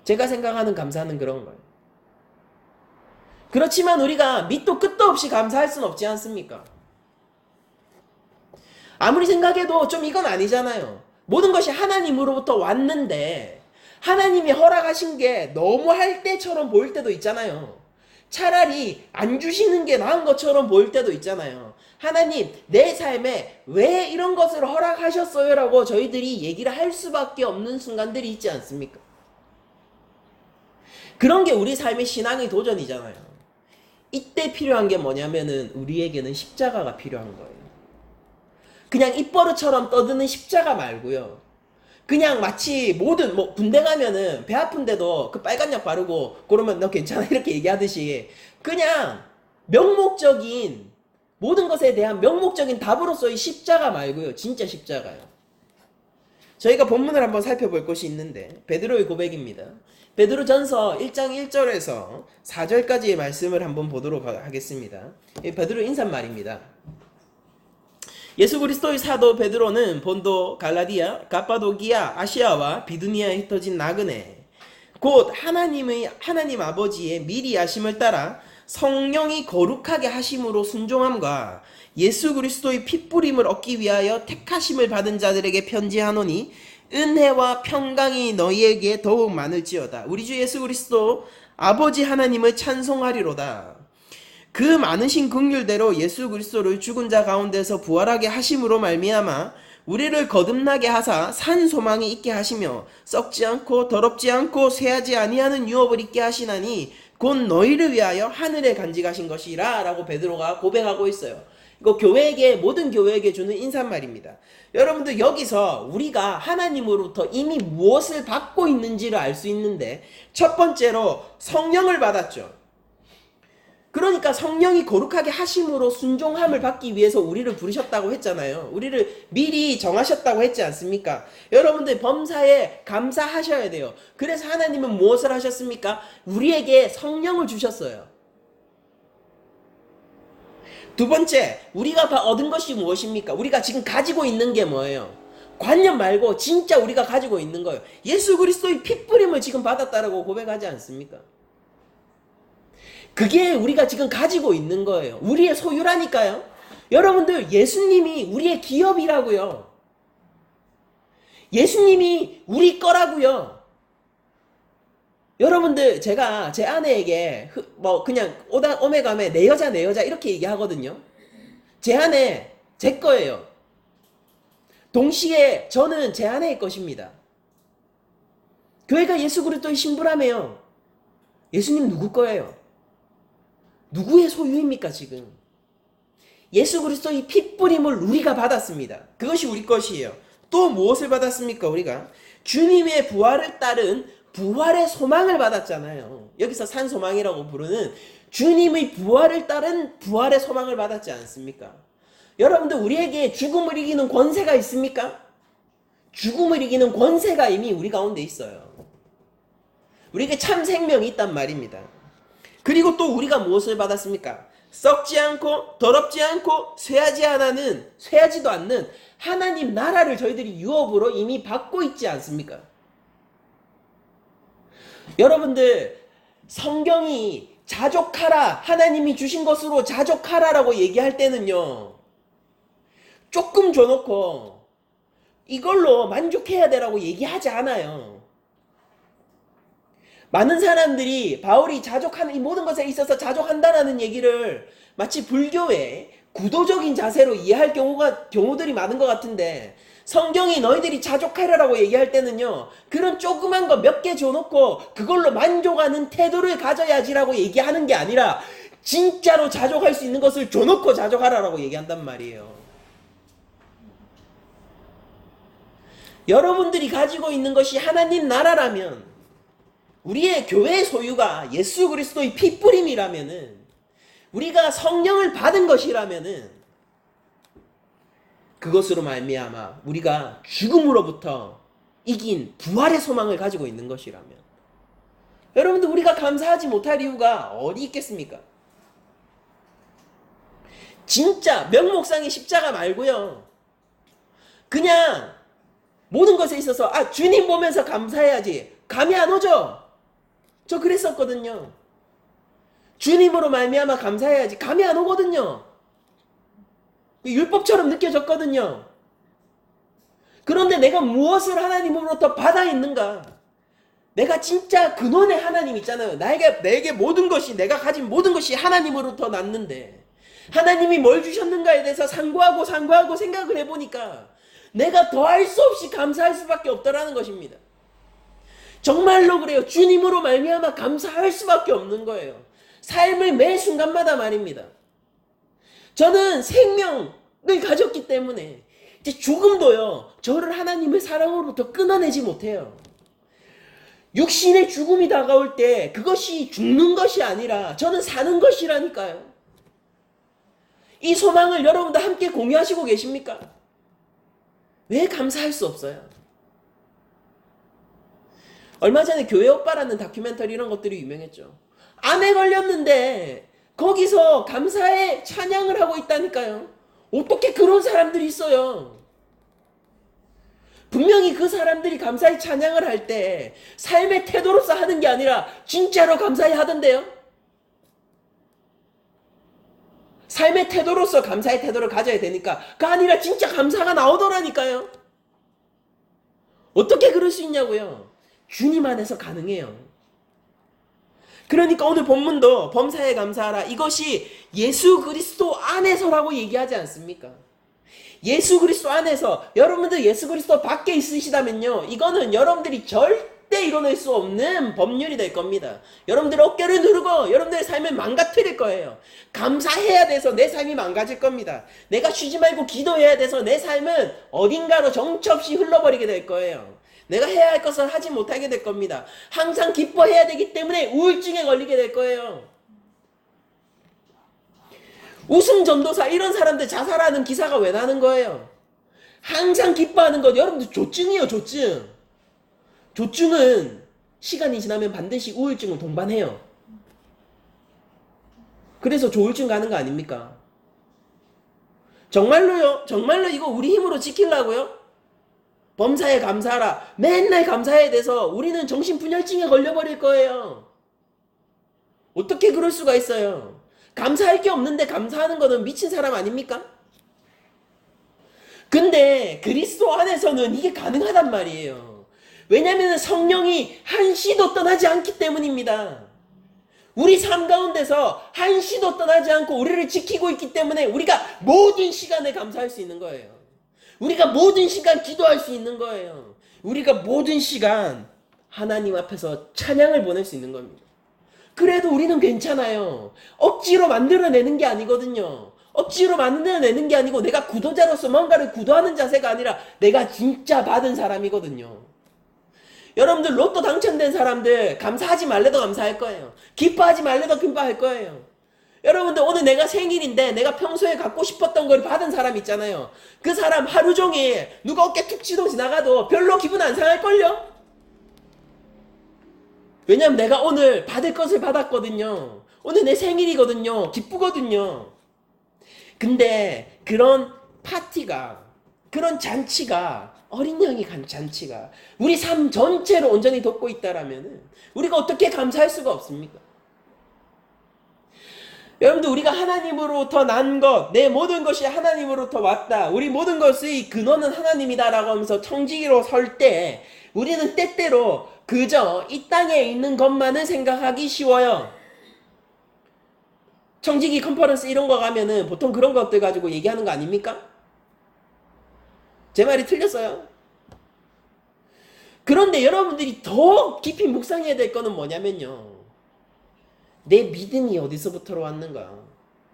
제가 생각하는 감사는 그런 거예요. 그렇지만 우리가 밑도 끝도 없이 감사할 수는 없지 않습니까? 아무리 생각해도 좀 이건 아니잖아요. 모든 것이 하나님으로부터 왔는데 하나님이 허락하신 게 너무 할 때처럼 보일 때도 있잖아요. 차라리 안 주시는 게 나은 것처럼 보일 때도 있잖아요. 하나님, 내 삶에 왜 이런 것을 허락하셨어요? 라고 저희들이 얘기를 할 수밖에 없는 순간들이 있지 않습니까? 그런 게 우리 삶의 신앙의 도전이잖아요. 이때 필요한 게 뭐냐면은 우리에게는 십자가가 필요한 거예요. 그냥 입버릇처럼 떠드는 십자가 말고요. 그냥 마치 모든 군대 가면은 배 아픈데도 그 빨간 약 바르고 그러면 너 괜찮아 이렇게 얘기하듯이 그냥 명목적인 모든 것에 대한 명목적인 답으로서의 십자가 말고요. 진짜 십자가요. 저희가 본문을 한번 살펴볼 것이 있는데 베드로의 고백입니다. 베드로전서 1장 1절에서 4절까지의 말씀을 한번 보도록 하겠습니다. 베드로 인사말입니다. 예수 그리스도의 사도 베드로는 본도, 갈라디아, 갑바도기아, 아시아와 비두니아에 흩어진 나그네 곧 하나님 아버지의 미리 아심을 따라 성령이 거룩하게 하심으로 순종함과 예수 그리스도의 핏부림을 얻기 위하여 택하심을 받은 자들에게 편지하노니 은혜와 평강이 너희에게 더욱 많을지어다. 우리 주 예수 그리스도 아버지 하나님을 찬송하리로다. 그 많으신 긍휼대로 예수 그리스도를 죽은 자 가운데서 부활하게 하심으로 말미암아 우리를 거듭나게 하사 산 소망이 있게 하시며 썩지 않고 더럽지 않고 쇠하지 아니하는 유업을 있게 하시나니 곧 너희를 위하여 하늘에 간직하신 것이라 라고 베드로가 고백하고 있어요. 이거 모든 교회에게 주는 인사말입니다. 여러분들 여기서 우리가 하나님으로부터 이미 무엇을 받고 있는지를 알 수 있는데 첫 번째로 성령을 받았죠. 그러니까 성령이 거룩하게 하심으로 순종함을 받기 위해서 우리를 부르셨다고 했잖아요. 우리를 미리 정하셨다고 했지 않습니까? 여러분들 범사에 감사하셔야 돼요. 그래서 하나님은 무엇을 하셨습니까? 우리에게 성령을 주셨어요. 두 번째, 우리가 얻은 것이 무엇입니까? 우리가 지금 가지고 있는 게 뭐예요? 관념 말고 진짜 우리가 가지고 있는 거예요. 예수 그리스도의 핏부림을 지금 받았다라고 고백하지 않습니까? 그게 우리가 지금 가지고 있는 거예요. 우리의 소유라니까요. 여러분들 예수님이 우리의 기업이라고요. 예수님이 우리 거라고요. 여러분들 제가 제 아내에게 그냥 오메가메 내 여자 이렇게 얘기하거든요. 제 아내 제 거예요. 동시에 저는 제 아내의 것입니다. 교회가 예수 그리스도의 신부라며요. 예수님 누구 거예요? 누구의 소유입니까 지금? 예수 그리스도의 핏부림을 우리가 받았습니다. 그것이 우리 것이에요. 또 무엇을 받았습니까 우리가? 주님의 부활을 따른 부활의 소망을 받았잖아요. 여기서 산 소망이라고 부르는 주님의 부활을 따른 부활의 소망을 받았지 않습니까? 여러분들 우리에게 죽음을 이기는 권세가 있습니까? 죽음을 이기는 권세가 이미 우리 가운데 있어요. 우리에게 참 생명이 있단 말입니다. 그리고 또 우리가 무엇을 받았습니까? 썩지 않고 더럽지 않고 쇠하지도 않는 하나님 나라를 저희들이 유업으로 이미 받고 있지 않습니까? 여러분들 성경이 자족하라, 하나님이 주신 것으로 자족하라라고 얘기할 때는요, 조금 줘놓고 이걸로 만족해야 되라고 얘기하지 않아요. 많은 사람들이 바울이 이 모든 것에 있어서 자족한다라는 얘기를 마치 불교의 구도적인 자세로 이해할 경우들이 많은 것 같은데, 성경이 너희들이 자족하라라고 얘기할 때는요, 그런 조그만 거 몇 개 줘놓고 그걸로 만족하는 태도를 가져야지라고 얘기하는 게 아니라 진짜로 자족할 수 있는 것을 줘놓고 자족하라라고 얘기한단 말이에요. 여러분들이 가지고 있는 것이 하나님 나라라면, 우리의 교회의 소유가 예수 그리스도의 핏부림이라면은, 우리가 성령을 받은 것이라면은, 그것으로 말미암아 우리가 죽음으로부터 이긴 부활의 소망을 가지고 있는 것이라면, 여러분들 우리가 감사하지 못할 이유가 어디 있겠습니까? 진짜 명목상의 십자가 말고요, 그냥 모든 것에 있어서 주님 보면서 감사해야지 감이 안 오죠. 저 그랬었거든요. 주님으로 말미암아 감사해야지 감이 안 오거든요. 율법처럼 느껴졌거든요. 그런데 내가 무엇을 하나님으로부터 받아 있는가? 내가 진짜 근원의 하나님 있잖아요. 내게 모든 것이, 내가 가진 모든 것이 하나님으로부터 났는데 하나님이 뭘 주셨는가에 대해서 상고하고 생각을 해보니까 내가 더할 수 없이 감사할 수밖에 없다라는 것입니다. 정말로 그래요. 주님으로 말미암아 감사할 수밖에 없는 거예요. 삶의 매 순간마다 말입니다. 저는 생명을 가졌기 때문에 이제 죽음도요, 저를 하나님의 사랑으로부터 끊어내지 못해요. 육신의 죽음이 다가올 때 그것이 죽는 것이 아니라 저는 사는 것이라니까요. 이 소망을 여러분도 함께 공유하시고 계십니까? 왜 감사할 수 없어요? 얼마 전에 교회 오빠라는 다큐멘터리 이런 것들이 유명했죠. 암에 걸렸는데 거기서 감사의 찬양을 하고 있다니까요. 어떻게 그런 사람들이 있어요? 분명히 그 사람들이 감사의 찬양을 할 때 삶의 태도로서 하는 게 아니라 진짜로 감사히 하던데요. 삶의 태도로서 감사의 태도를 가져야 되니까 그 아니라 진짜 감사가 나오더라니까요. 어떻게 그럴 수 있냐고요. 주님 안에서 가능해요. 그러니까 오늘 본문도 범사에 감사하라. 이것이 예수 그리스도 안에서라고 얘기하지 않습니까? 예수 그리스도 안에서, 여러분들 예수 그리스도 밖에 있으시다면요, 이거는 여러분들이 절대 이뤄낼 수 없는 법률이 될 겁니다. 여러분들 어깨를 누르고 여러분들의 삶을 망가뜨릴 거예요. 감사해야 돼서 내 삶이 망가질 겁니다. 내가 쉬지 말고 기도해야 돼서 내 삶은 어딘가로 정처없이 흘러버리게 될 거예요. 내가 해야 할 것을 하지 못하게 될 겁니다. 항상 기뻐해야 되기 때문에 우울증에 걸리게 될 거예요. 웃음 전도사 이런 사람들 자살하는 기사가 왜 나는 거예요? 항상 기뻐하는 것. 여러분들 조증이에요. 조증. 조증은 시간이 지나면 반드시 우울증을 동반해요. 그래서 조울증 가는 거 아닙니까? 정말로요? 정말로 이거 우리 힘으로 지키려고요? 범사에 감사하라. 맨날 감사해야 돼서 우리는 정신분열증에 걸려버릴 거예요. 어떻게 그럴 수가 있어요? 감사할 게 없는데 감사하는 거는 미친 사람 아닙니까? 근데 그리스도 안에서는 이게 가능하단 말이에요. 왜냐하면 성령이 한시도 떠나지 않기 때문입니다. 우리 삶 가운데서 한시도 떠나지 않고 우리를 지키고 있기 때문에 우리가 모든 시간에 감사할 수 있는 거예요. 우리가 모든 시간 기도할 수 있는 거예요. 우리가 모든 시간 하나님 앞에서 찬양을 보낼 수 있는 겁니다. 그래도 우리는 괜찮아요. 억지로 만들어내는 게 아니거든요. 억지로 만들어내는 게 아니고 내가 구도자로서 뭔가를 구도하는 자세가 아니라 내가 진짜 받은 사람이거든요. 여러분들 로또 당첨된 사람들 감사하지 말래도 감사할 거예요. 기뻐하지 말래도 기뻐할 거예요. 여러분들 오늘 내가 생일인데 내가 평소에 갖고 싶었던 걸 받은 사람 있잖아요. 그 사람 하루 종일 누가 어깨 툭 치고 지나가도 별로 기분 안 상할걸요? 왜냐면 내가 오늘 받을 것을 받았거든요. 오늘 내 생일이거든요. 기쁘거든요. 근데 그런 파티가, 그런 잔치가, 어린 양이 간 잔치가 우리 삶 전체를 온전히 덮고 있다라면 우리가 어떻게 감사할 수가 없습니까? 여러분들 우리가 하나님으로부터 난 것, 내 모든 것이 하나님으로부터 왔다. 우리 모든 것의 근원은 하나님이다라고 하면서 청지기로 설 때 우리는 때때로 그저 이 땅에 있는 것만을 생각하기 쉬워요. 청지기 컨퍼런스 이런 거 가면은 보통 그런 것들 가지고 얘기하는 거 아닙니까? 제 말이 틀렸어요? 그런데 여러분들이 더 깊이 묵상해야 될 거는 뭐냐면요. 내 믿음이 어디서부터 왔는가?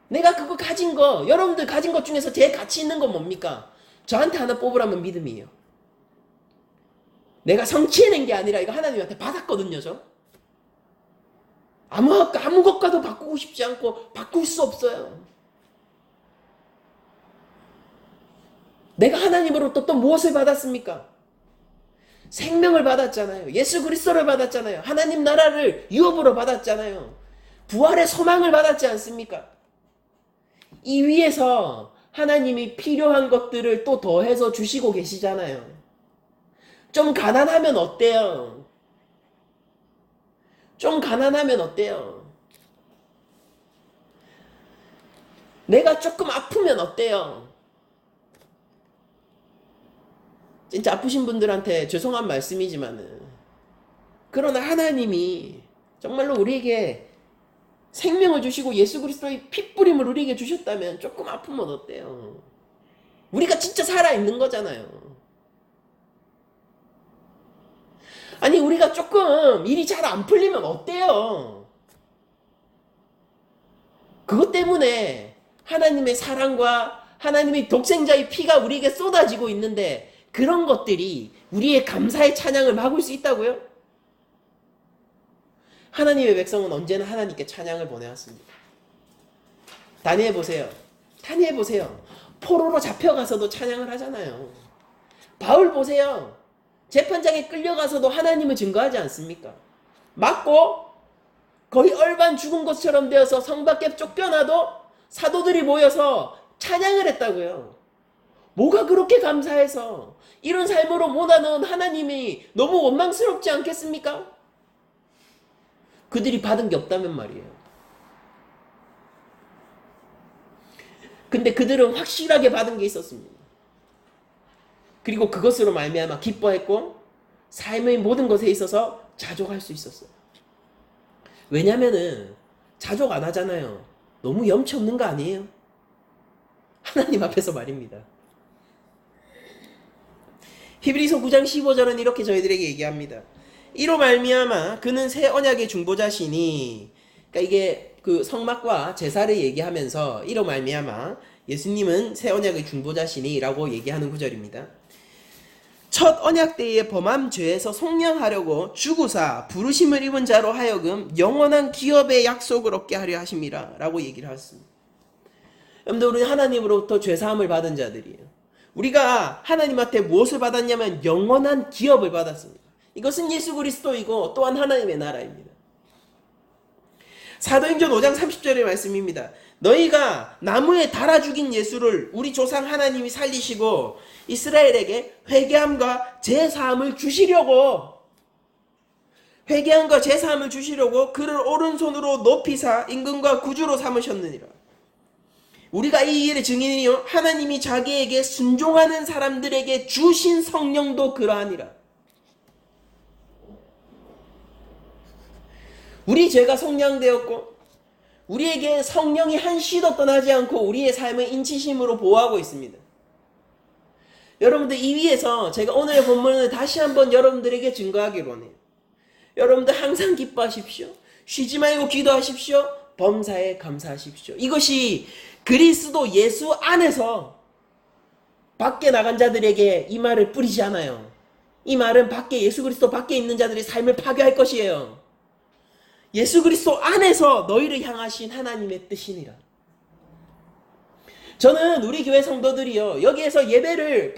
내가 그거 가진 거, 여러분들 가진 것 중에서 제일 가치 있는 건 뭡니까? 저한테 하나 뽑으라면 믿음이에요. 내가 성취해낸 게 아니라 이거 하나님한테 받았거든요, 저. 아무 것과도 바꾸고 싶지 않고 바꿀 수 없어요. 내가 하나님으로부터 또 무엇을 받았습니까? 생명을 받았잖아요. 예수 그리스도를 받았잖아요. 하나님 나라를 유업으로 받았잖아요. 부활의 소망을 받았지 않습니까? 이 위에서 하나님이 필요한 것들을 또 더해서 주시고 계시잖아요. 좀 가난하면 어때요? 좀 가난하면 어때요? 내가 조금 아프면 어때요? 진짜 아프신 분들한테 죄송한 말씀이지만은, 그러나 하나님이 정말로 우리에게 생명을 주시고 예수 그리스도의 핏부림을 우리에게 주셨다면 조금 아프면 어때요? 우리가 진짜 살아있는 거잖아요. 아니, 우리가 조금 일이 잘 안 풀리면 어때요? 그것 때문에 하나님의 사랑과 하나님의 독생자의 피가 우리에게 쏟아지고 있는데, 그런 것들이 우리의 감사의 찬양을 막을 수 있다고요? 하나님의 백성은 언제나 하나님께 찬양을 보내왔습니다. 다니엘 보세요. 다니엘 보세요. 포로로 잡혀가서도 찬양을 하잖아요. 바울 보세요. 재판장에 끌려가서도 하나님을 증거하지 않습니까? 맞고 거의 얼반 죽은 것처럼 되어서 성 밖에 쫓겨나도 사도들이 모여서 찬양을 했다고요. 뭐가 그렇게 감사해서 이런 삶으로 몰아넣은 하나님이 너무 원망스럽지 않겠습니까? 그들이 받은 게 없다면 말이에요. 근데 그들은 확실하게 받은 게 있었습니다. 그리고 그것으로 말미암아 기뻐했고 삶의 모든 것에 있어서 자족할 수 있었어요. 왜냐면은 자족 안 하잖아요. 너무 염치 없는 거 아니에요? 하나님 앞에서 말입니다. 히브리서 9장 15절은 이렇게 저희들에게 얘기합니다. 이로 말미암아 그는 새 언약의 중보자시니, 그러니까 이게 그 성막과 제사를 얘기하면서 이로 말미암아 예수님은 새 언약의 중보자시니 라고 얘기하는 구절입니다. 첫 언약 때에 범한 죄에서 속량하려고 주구사 부르심을 입은 자로 하여금 영원한 기업의 약속을 얻게 하려 하심이라 라고 얘기를 하셨습니다. 여러분들, 우리 하나님으로부터 죄사함을 받은 자들이에요. 우리가 하나님한테 무엇을 받았냐면 영원한 기업을 받았습니다. 이것은 예수 그리스도이고 또한 하나님의 나라입니다. 사도행전 5장 30절의 말씀입니다. 너희가 나무에 달아 죽인 예수를 우리 조상 하나님이 살리시고 이스라엘에게 회개함과 제사함을 주시려고, 회개함과 제사함을 주시려고 그를 오른손으로 높이사 임금과 구주로 삼으셨느니라. 우리가 이 일의 증인이요 하나님이 자기에게 순종하는 사람들에게 주신 성령도 그러하니라. 우리 죄가 속량되었고 우리에게 성령이 한시도 떠나지 않고 우리의 삶을 인치심으로 보호하고 있습니다. 여러분들, 이 위에서 제가 오늘의 본문을 다시 한번 여러분들에게 증거하기를 원해요. 여러분들 항상 기뻐하십시오. 쉬지 말고 기도하십시오. 범사에 감사하십시오. 이것이 그리스도 예수 안에서 밖에 나간 자들에게 이 말을 뿌리지 않아요. 이 말은 밖에, 예수 그리스도 밖에 있는 자들의 삶을 파괴할 것이에요. 예수 그리스도 안에서 너희를 향하신 하나님의 뜻이니라. 저는 우리 교회 성도들이요, 여기에서 예배를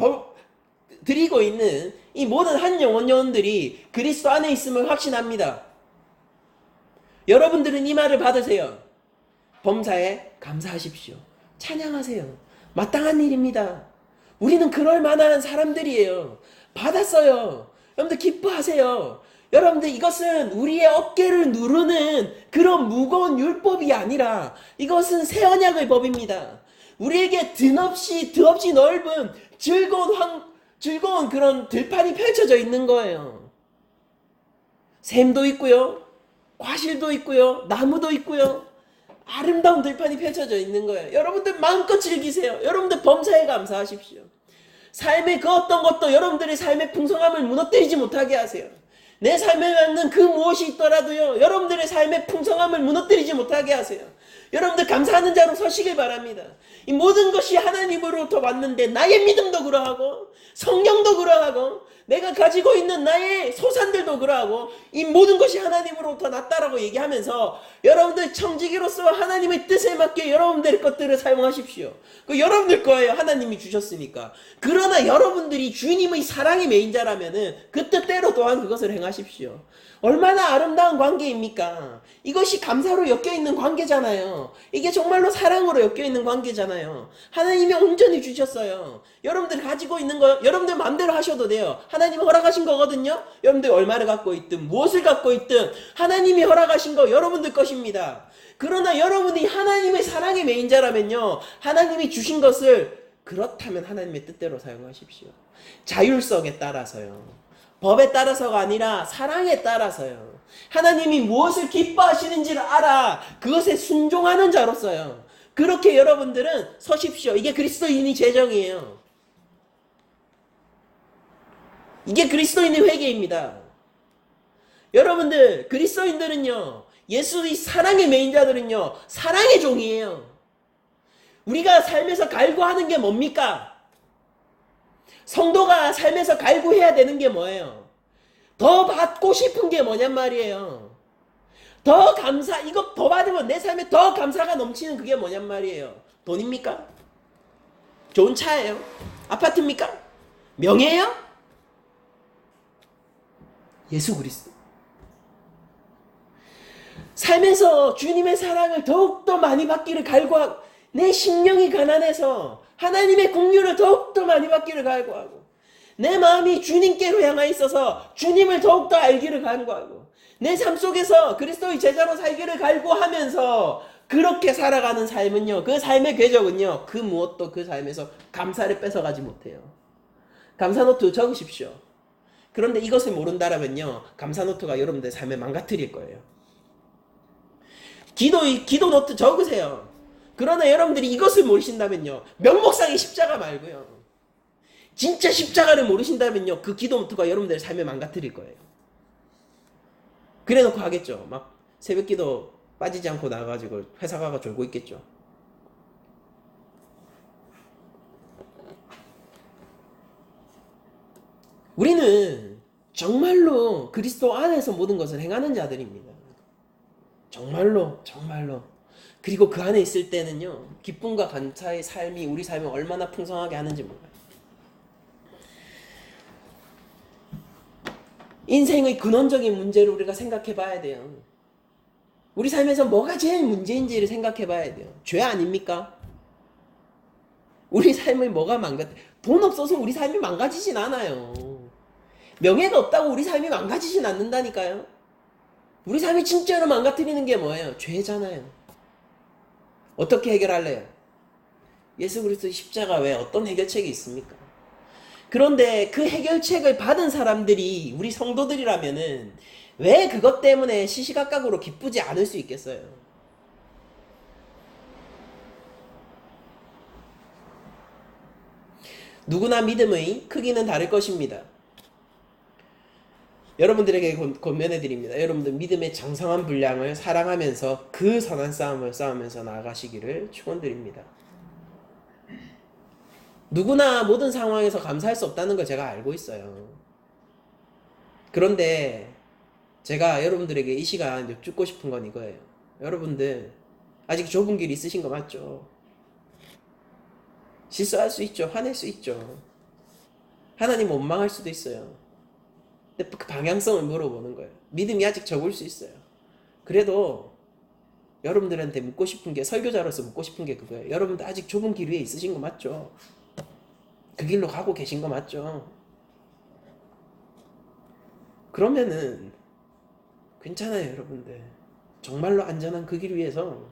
드리고 있는 이 모든 한 영혼들이 그리스도 안에 있음을 확신합니다. 여러분들은 이 말을 받으세요. 범사에 감사하십시오. 찬양하세요. 마땅한 일입니다. 우리는 그럴 만한 사람들이에요. 받았어요. 여러분들 기뻐하세요. 여러분들, 이것은 우리의 어깨를 누르는 그런 무거운 율법이 아니라 이것은 새 언약의 법입니다. 우리에게 드없이 넓은 즐거운 그런 들판이 펼쳐져 있는 거예요. 샘도 있고요, 과실도 있고요, 나무도 있고요, 아름다운 들판이 펼쳐져 있는 거예요. 여러분들 마음껏 즐기세요. 여러분들 범사에 감사하십시오. 삶의 그 어떤 것도 여러분들의 삶의 풍성함을 무너뜨리지 못하게 하세요. 내 삶에 맞는 그 무엇이 있더라도요, 여러분들의 삶의 풍성함을 무너뜨리지 못하게 하세요. 여러분들 감사하는 자로 서시길 바랍니다. 이 모든 것이 하나님으로부터 왔는데 나의 믿음도 그러하고 성령도 그러하고 내가 가지고 있는 나의 소산들도 그러하고 이 모든 것이 하나님으로부터 났다라고 얘기하면서 여러분들 청지기로서 하나님의 뜻에 맞게 여러분들의 것들을 사용하십시오. 그 여러분들 거예요. 하나님이 주셨으니까. 그러나 여러분들이 주님의 사랑의 메인자라면은 그 뜻대로 또한 그것을 행하십시오. 얼마나 아름다운 관계입니까? 이것이 감사로 엮여있는 관계잖아요. 이게 정말로 사랑으로 엮여있는 관계잖아요. 하나님이 온전히 주셨어요. 여러분들 가지고 있는 거 여러분들 마음대로 하셔도 돼요. 하나님이 허락하신 거거든요. 여러분들 얼마를 갖고 있든 무엇을 갖고 있든 하나님이 허락하신 거 여러분들 것입니다. 그러나 여러분이 하나님의 사랑의 메인자라면요, 하나님이 주신 것을 그렇다면 하나님의 뜻대로 사용하십시오. 자율성에 따라서요. 법에 따라서가 아니라 사랑에 따라서요. 하나님이 무엇을 기뻐하시는지를 알아 그것에 순종하는 자로서요. 그렇게 여러분들은 서십시오. 이게 그리스도인의 재정이에요. 이게 그리스도인의 회개입니다. 여러분들 그리스도인들은요, 예수의 사랑의 메인자들은요, 사랑의 종이에요. 우리가 삶에서 갈구하는 게 뭡니까? 성도가 삶에서 갈구해야 되는 게 뭐예요? 더 받고 싶은 게 뭐냔 말이에요. 더 감사, 이거 더 받으면 내 삶에 더 감사가 넘치는 그게 뭐냔 말이에요. 돈입니까? 좋은 차예요? 아파트입니까? 명예예요? 예수 그리스도. 삶에서 주님의 사랑을 더욱더 많이 받기를 갈구하고, 내 심령이 가난해서 하나님의 긍휼을 더욱더 많이 받기를 갈구하고, 내 마음이 주님께로 향해 있어서 주님을 더욱더 알기를 간구하고, 내 삶 속에서 그리스도의 제자로 살기를 갈구하면서 그렇게 살아가는 삶은요, 그 삶의 궤적은요, 그 무엇도 그 삶에서 감사를 뺏어가지 못해요. 감사노트 적으십시오. 그런데 이것을 모른다라면요, 감사노트가 여러분들 삶을 망가뜨릴 거예요. 기도 노트 적으세요. 그러나 여러분들이 이것을 모르신다면요, 명목상의 십자가 말고요, 진짜 십자가를 모르신다면요, 그 기도 노트가 여러분들의 삶을 망가뜨릴 거예요. 그래 놓고 하겠죠. 막 새벽 기도 빠지지 않고 나가가지고 회사 가가 졸고 있겠죠. 우리는 정말로 그리스도 안에서 모든 것을 행하는 자들입니다. 정말로. 그리고 그 안에 있을 때는요, 기쁨과 감사의 삶이 우리 삶을 얼마나 풍성하게 하는지 몰라요. 인생의 근원적인 문제를 우리가 생각해 봐야 돼요. 우리 삶에서 뭐가 제일 문제인지를 생각해 봐야 돼요. 죄 아닙니까? 우리 삶을 뭐가 돈 없어서 우리 삶이 망가지진 않아요. 명예가 없다고 우리 삶이 망가지진 않는다니까요. 우리 삶이 진짜로 망가뜨리는 게 뭐예요? 죄잖아요. 어떻게 해결할래요? 예수 그리스도의 십자가 외에 어떤 해결책이 있습니까? 그런데 그 해결책을 받은 사람들이 우리 성도들이라면은 왜 그것 때문에 시시각각으로 기쁘지 않을 수 있겠어요? 누구나 믿음의 크기는 다를 것입니다. 여러분들에게 권면해드립니다. 여러분들 믿음의 장성한 분량을 사랑하면서 그 선한 싸움을 싸우면서 나아가시기를 축원드립니다. 누구나 모든 상황에서 감사할 수 없다는 걸 제가 알고 있어요. 그런데 제가 여러분들에게 이 시간 여쭙고 싶은 건 이거예요. 여러분들 아직 좁은 길 있으신 거 맞죠? 실수할 수 있죠. 화낼 수 있죠. 하나님 원망할 수도 있어요. 근데 그 방향성을 물어보는 거예요. 믿음이 아직 적을 수 있어요. 그래도 여러분들한테 묻고 싶은 게, 설교자로서 묻고 싶은 게 그거예요. 여러분들 아직 좁은 길 위에 있으신 거 맞죠? 그 길로 가고 계신 거 맞죠? 그러면은 괜찮아요, 여러분들. 정말로 안전한 그 길 위에서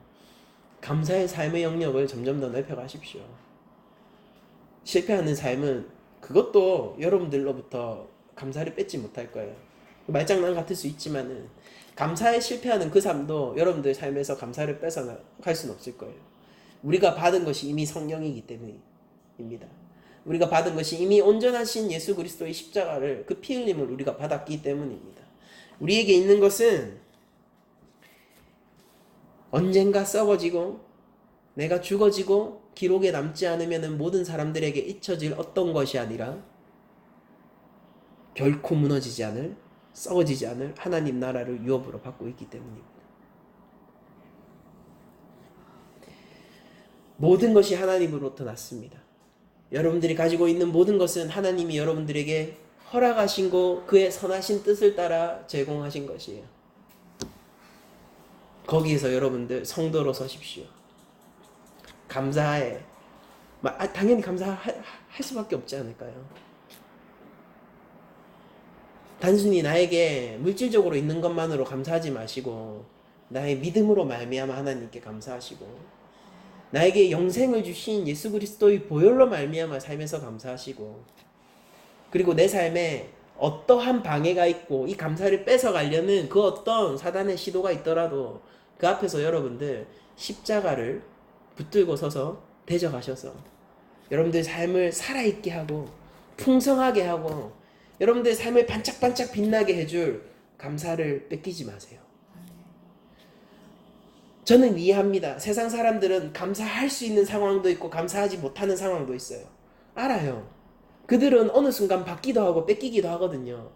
감사의 삶의 영역을 점점 더 넓혀가십시오. 실패하는 삶은 그것도 여러분들로부터 감사를 뺏지 못할 거예요. 말장난 같을 수 있지만은 감사에 실패하는 그 삶도 여러분들 삶에서 감사를 뺏어갈 수는 없을 거예요. 우리가 받은 것이 이미 성령이기 때문입니다. 우리가 받은 것이 이미 온전하신 예수 그리스도의 십자가를, 그 피 흘림을 우리가 받았기 때문입니다. 우리에게 있는 것은 언젠가 썩어지고 내가 죽어지고 기록에 남지 않으면 모든 사람들에게 잊혀질 어떤 것이 아니라 결코 무너지지 않을, 썩어지지 않을 하나님 나라를 유업으로 받고 있기 때문입니다. 모든 것이 하나님으로부터 났습니다. 여러분들이 가지고 있는 모든 것은 하나님이 여러분들에게 허락하신 거, 그의 선하신 뜻을 따라 제공하신 것이에요. 거기에서 여러분들 성도로 서십시오. 감사해. 당연히 감사할 수밖에 없지 않을까요? 단순히 나에게 물질적으로 있는 것만으로 감사하지 마시고 나의 믿음으로 말미암아 하나님께 감사하시고, 나에게 영생을 주신 예수 그리스도의 보혈로 말미암아 삶에서 감사하시고, 그리고 내 삶에 어떠한 방해가 있고 이 감사를 뺏어가려는 그 어떤 사단의 시도가 있더라도 그 앞에서 여러분들 십자가를 붙들고 서서 대적하셔서 여러분들 삶을 살아있게 하고 풍성하게 하고 여러분들의 삶을 반짝반짝 빛나게 해줄 감사를 뺏기지 마세요. 저는 이해합니다. 세상 사람들은 감사할 수 있는 상황도 있고 감사하지 못하는 상황도 있어요. 알아요. 그들은 어느 순간 받기도 하고 뺏기기도 하거든요.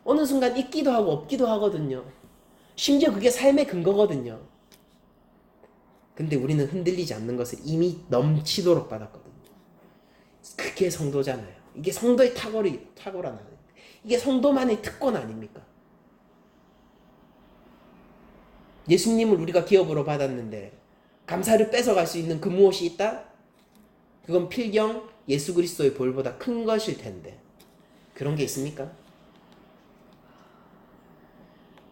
어느 순간 있기도 하고 없기도 하거든요. 심지어 그게 삶의 근거거든요. 근데 우리는 흔들리지 않는 것을 이미 넘치도록 받았거든요. 그게 성도잖아요. 이게 성도의 탁월한 아닙니까? 이게 성도만의 특권 아닙니까? 예수님을 우리가 기업으로 받았는데 감사를 뺏어갈 수 있는 그 무엇이 있다? 그건 필경 예수 그리스도의 보혈보다 큰 것일 텐데 그런 게 있습니까?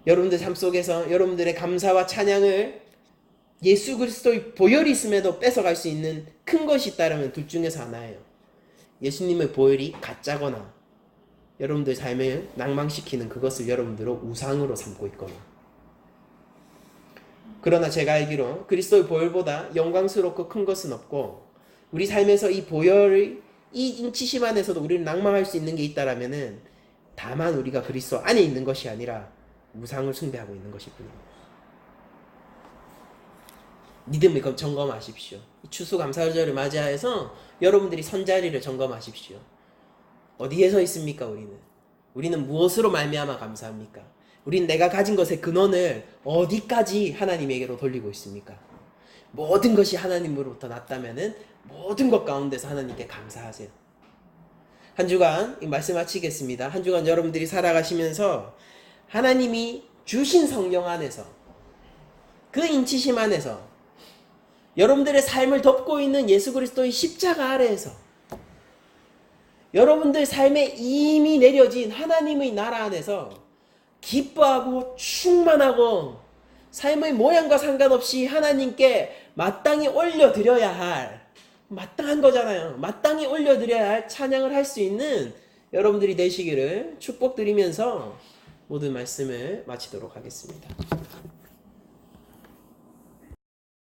여러분들 삶 속에서 여러분들의 감사와 찬양을 예수 그리스도의 보혈이 있음에도 뺏어갈 수 있는 큰 것이 있다면 둘 중에서 하나예요. 예수님의 보혈이 가짜거나 여러분들 삶을 낭망시키는 그것을 여러분들은 우상으로 삼고 있거나. 그러나 제가 알기로 그리스도의 보혈보다 영광스럽고 큰 것은 없고 우리 삶에서 이 보혈의 이 인치심 안에서도 우리를 낭망할 수 있는 게 있다라면은 다만 우리가 그리스도 안에 있는 것이 아니라 우상을 숭배하고 있는 것일 뿐입니다. 믿음을 점검하십시오. 추수감사절을 맞이해서 여러분들이 선자리를 점검하십시오. 어디에 서 있습니까? 우리는 무엇으로 말미암아 감사합니까? 우린 내가 가진 것의 근원을 어디까지 하나님에게로 돌리고 있습니까? 모든 것이 하나님으로부터 났다면은 모든 것 가운데서 하나님께 감사하세요. 한 주간 이 말씀 마치겠습니다. 한 주간 여러분들이 살아가시면서 하나님이 주신 성령 안에서 그 인치심 안에서 여러분들의 삶을 덮고 있는 예수 그리스도의 십자가 아래에서 여러분들 삶에 이미 내려진 하나님의 나라 안에서 기뻐하고 충만하고 삶의 모양과 상관없이 하나님께 마땅히 올려드려야 할 마땅한 거잖아요. 마땅히 올려드려야 할 찬양을 할 수 있는 여러분들이 되시기를 축복드리면서 모든 말씀을 마치도록 하겠습니다.